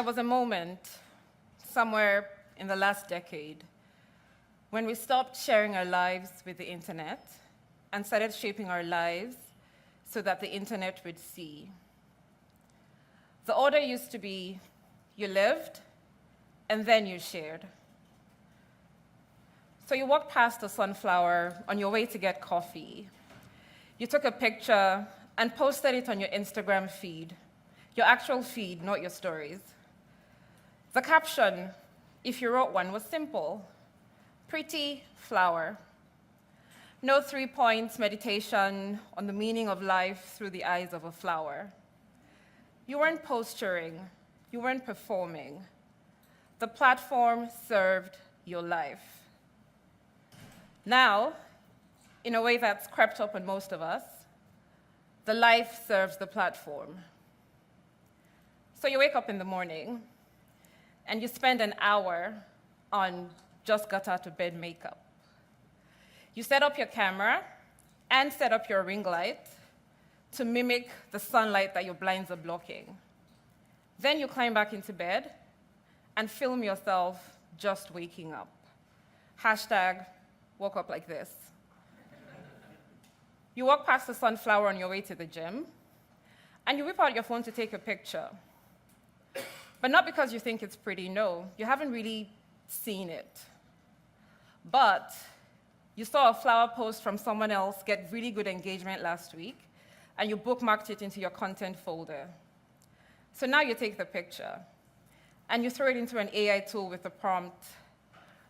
There was a moment somewhere in the last decade when we stopped sharing our lives with the internet and started shaping our lives so that the internet would see. The order used to be you lived and then you shared. So you walked past a sunflower on your way to get coffee. You took a picture and posted it on your Instagram feed, your actual feed, not your stories. The caption, if you wrote one, was simple: pretty flower. No 3 points meditation on the meaning of life through the eyes of a flower. You weren't posturing, you weren't performing. The platform served your life. Now, in a way that's crept up on most of us, the life serves the platform. So you wake up in the morning and you spend an hour on just got out of bed makeup. You set up your camera and set up your ring light to mimic the sunlight that your blinds are blocking. Then you climb back into bed and film yourself just waking up. Hashtag woke up like this. You walk past the sunflower on your way to the gym, and you whip out your phone to take a picture. But not because you think it's pretty, no, you haven't really seen it. But you saw a flower post from someone else get really good engagement last week, and you bookmarked it into your content folder. So now you take the picture, and you throw it into an AI tool with the prompt,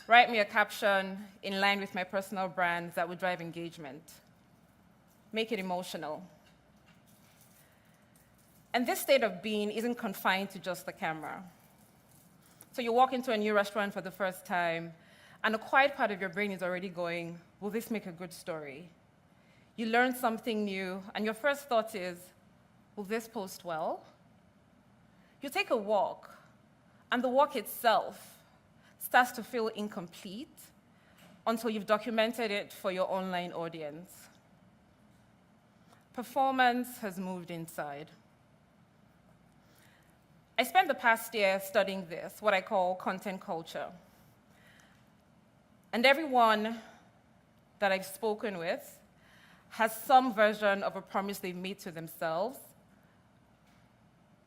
write me a caption in line with my personal brand that would drive engagement. Make it emotional. And this state of being isn't confined to just the camera. So you walk into a new restaurant for the first time, and a quiet part of your brain is already going, will this make a good story? You learn something new, and your first thought is, will this post well? You take a walk, and the walk itself starts to feel incomplete until you've documented it for your online audience. Performance has moved inside. I spent the past year studying this, what I call content culture. And everyone that I've spoken with has some version of a promise they've made to themselves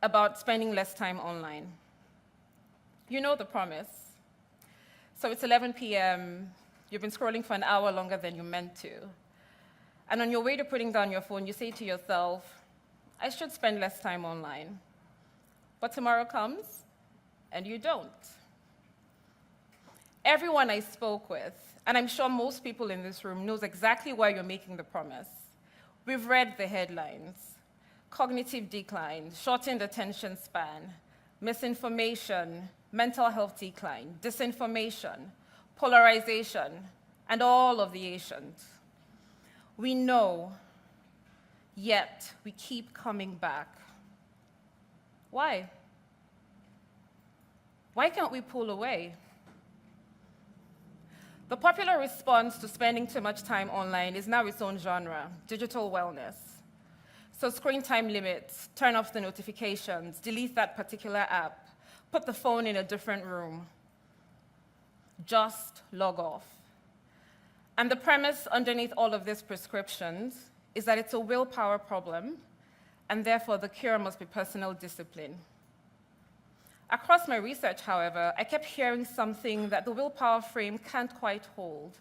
about spending less time online. You know the promise. So it's 11 p.m., you've been scrolling for an hour longer than you meant to. And on your way to putting down your phone, you say to yourself, I should spend less time online. But tomorrow comes, and you don't. Everyone I spoke with, and I'm sure most people in this room, knows exactly why you're making the promise. We've read the headlines: cognitive decline, shortened attention span, misinformation, mental health decline, disinformation, polarization, and all of the Asians. We know, yet we keep coming back. Why? Why can't we pull away? The popular response to spending too much time online is now its own genre, digital wellness. So screen time limits, turn off the notifications, delete that particular app, put the phone in a different room. Just log off. And the premise underneath all of these prescriptions is that it's a willpower problem, and therefore the cure must be personal discipline. Across my research, however, I kept hearing something that the willpower frame can't quite hold.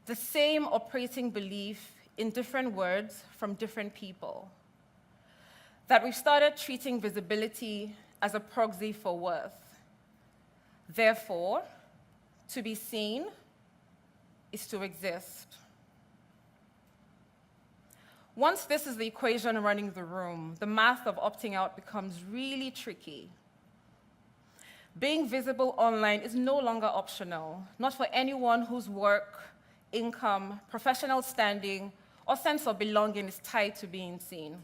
The same operating belief in different words from different people. That we've started treating visibility as a proxy for worth. Therefore, to be seen is to exist. Once this is the equation running the room, the math of opting out becomes really tricky. Being visible online is no longer optional, not for anyone whose work, income, professional standing, or sense of belonging is tied to being seen.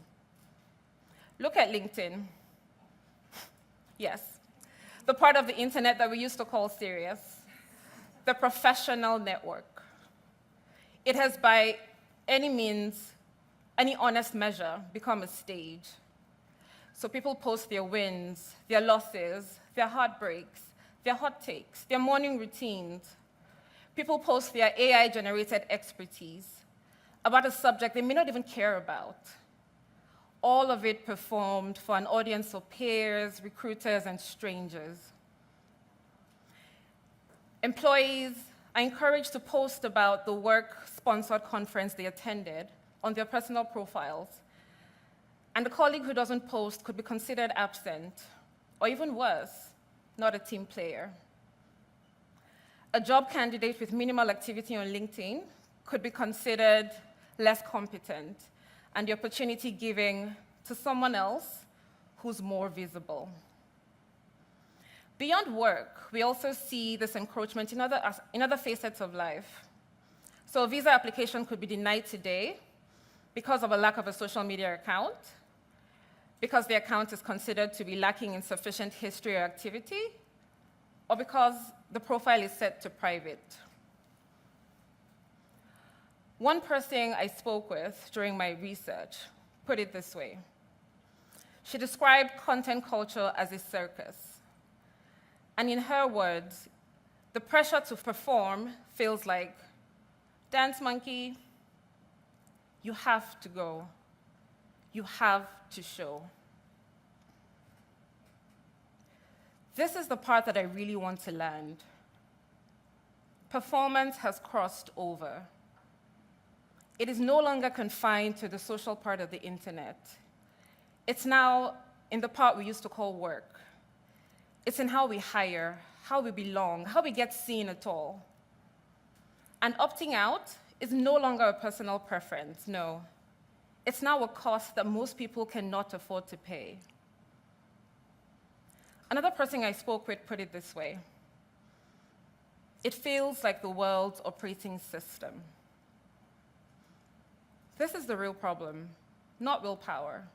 Look at LinkedIn. Yes, the part of the internet that we used to call serious, the professional network. It has, by any means, any honest measure, become a stage. So people post their wins, their losses, their heartbreaks, their hot takes, their morning routines. People post their AI-generated expertise about a subject they may not even care about. All of it performed for an audience of peers, recruiters, and strangers. Employees are encouraged to post about the work-sponsored conference they attended on their personal profiles, and the colleague who doesn't post could be considered absent, or even worse, not a team player. A job candidate with minimal activity on LinkedIn could be considered less competent, and the opportunity given to someone else who's more visible. Beyond work, we also see this encroachment in other facets of life. So a visa application could be denied today because of a lack of a social media account, because the account is considered to be lacking in sufficient history or activity, or because the profile is set to private. One person I spoke with during my research put it this way. She described content culture as a circus. And in her words, the pressure to perform feels like, dance monkey, you have to go. You have to show. This is the part that I really want to land. Performance has crossed over. It is no longer confined to the social part of the internet. It's now in the part we used to call work. It's in how we hire, how we belong, how we get seen at all. And opting out is no longer a personal preference, no. It's now a cost that most people cannot afford to pay. Another person I spoke with put it this way. It feels like the world's operating system. This is the real problem, not willpower.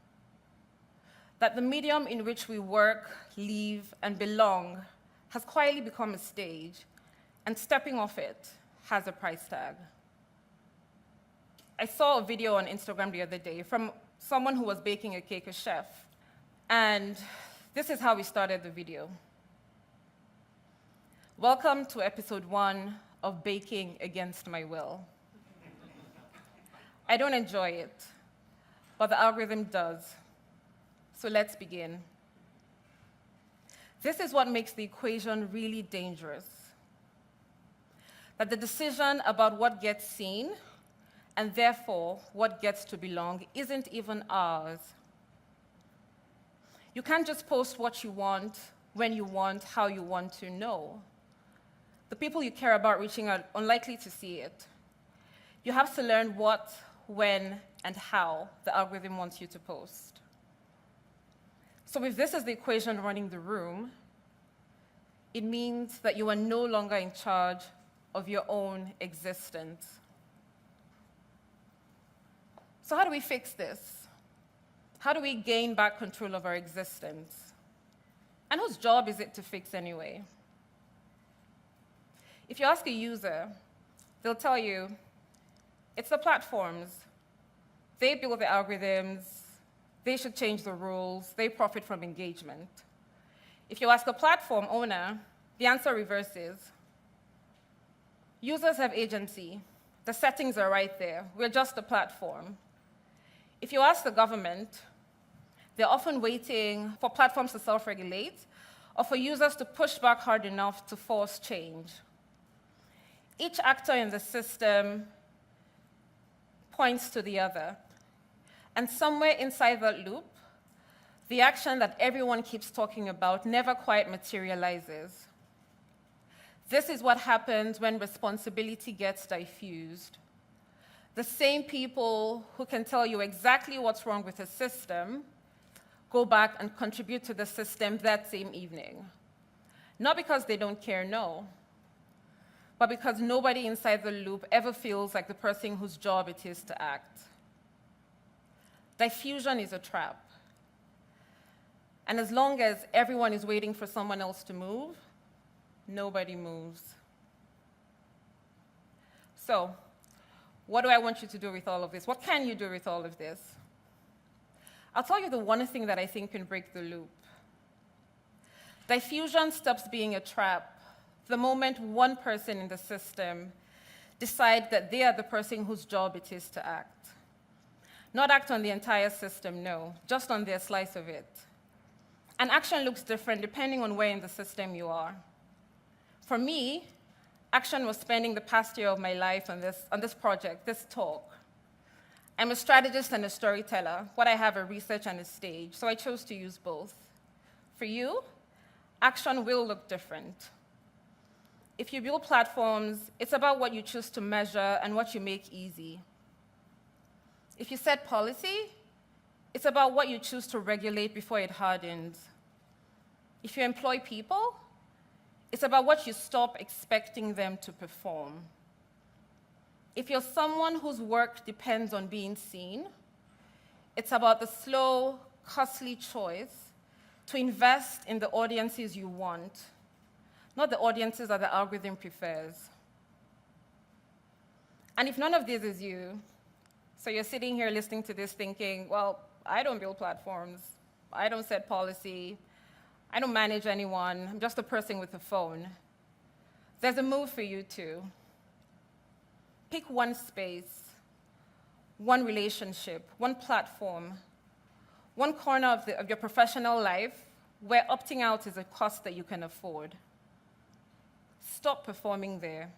That the medium in which we work, live, and belong has quietly become a stage, and stepping off it has a price tag. I saw a video on Instagram the other day from someone who was baking a cake, a chef, and this is how we started the video. Welcome to episode 1 of Baking Against My Will. I don't enjoy it, but the algorithm does. So let's begin. This is what makes the equation really dangerous. That the decision about what gets seen, and therefore what gets to belong, isn't even ours. You can't just post what you want, when you want, how you want to know. The people you care about reaching out are unlikely to see it. You have to learn what, when, and how the algorithm wants you to post. So if this is the equation running the room, it means that you are no longer in charge of your own existence. So how do we fix this? How do we gain back control of our existence? And whose job is it to fix anyway? If you ask a user, they'll tell you, it's the platforms. They build the algorithms. They should change the rules. They profit from engagement. If you ask a platform owner, the answer reverses. Users have agency. The settings are right there. We're just a platform. If you ask the government, they're often waiting for platforms to self-regulate or for users to push back hard enough to force change. Each actor in the system points to the other. And somewhere inside that loop, the action that everyone keeps talking about never quite materializes. This is what happens when responsibility gets diffused. The same people who can tell you exactly what's wrong with the system go back and contribute to the system that same evening. Not because they don't care, no, but because nobody inside the loop ever feels like the person whose job it is to act. Diffusion is a trap. And as long as everyone is waiting for someone else to move, nobody moves. So, what do I want you to do with all of this? What can you do with all of this? I'll tell you the one thing that I think can break the loop. Diffusion stops being a trap the moment one person in the system decides that they are the person whose job it is to act. Not act on the entire system, no, just on their slice of it. And action looks different depending on where in the system you are. For me, action was spending the past year of my life on this project, this talk. I'm a strategist and a storyteller. What I have are research and a stage, so I chose to use both. For you, action will look different. If you build platforms, it's about what you choose to measure and what you make easy. If you set policy, it's about what you choose to regulate before it hardens. If you employ people, it's about what you stop expecting them to perform. If you're someone whose work depends on being seen, it's about the slow, costly choice to invest in the audiences you want, not the audiences that the algorithm prefers. And if none of this is you, so you're sitting here listening to this thinking, well, I don't build platforms, I don't set policy, I don't manage anyone, I'm just a person with a phone. There's a move for you too. Pick one space, one relationship, one platform, one corner of your professional life where opting out is a cost that you can afford. Stop performing there.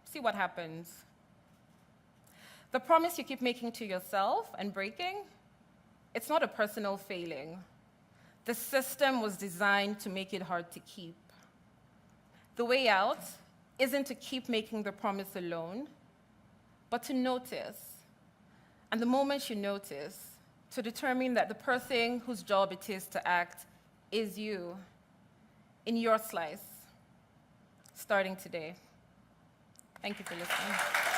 See what happens. The promise you keep making to yourself and breaking, it's not a personal failing. The system was designed to make it hard to keep. The way out isn't to keep making the promise alone, but to notice. And the moment you notice, to determine that the person whose job it is to act is you, in your slice, starting today. Thank you for listening.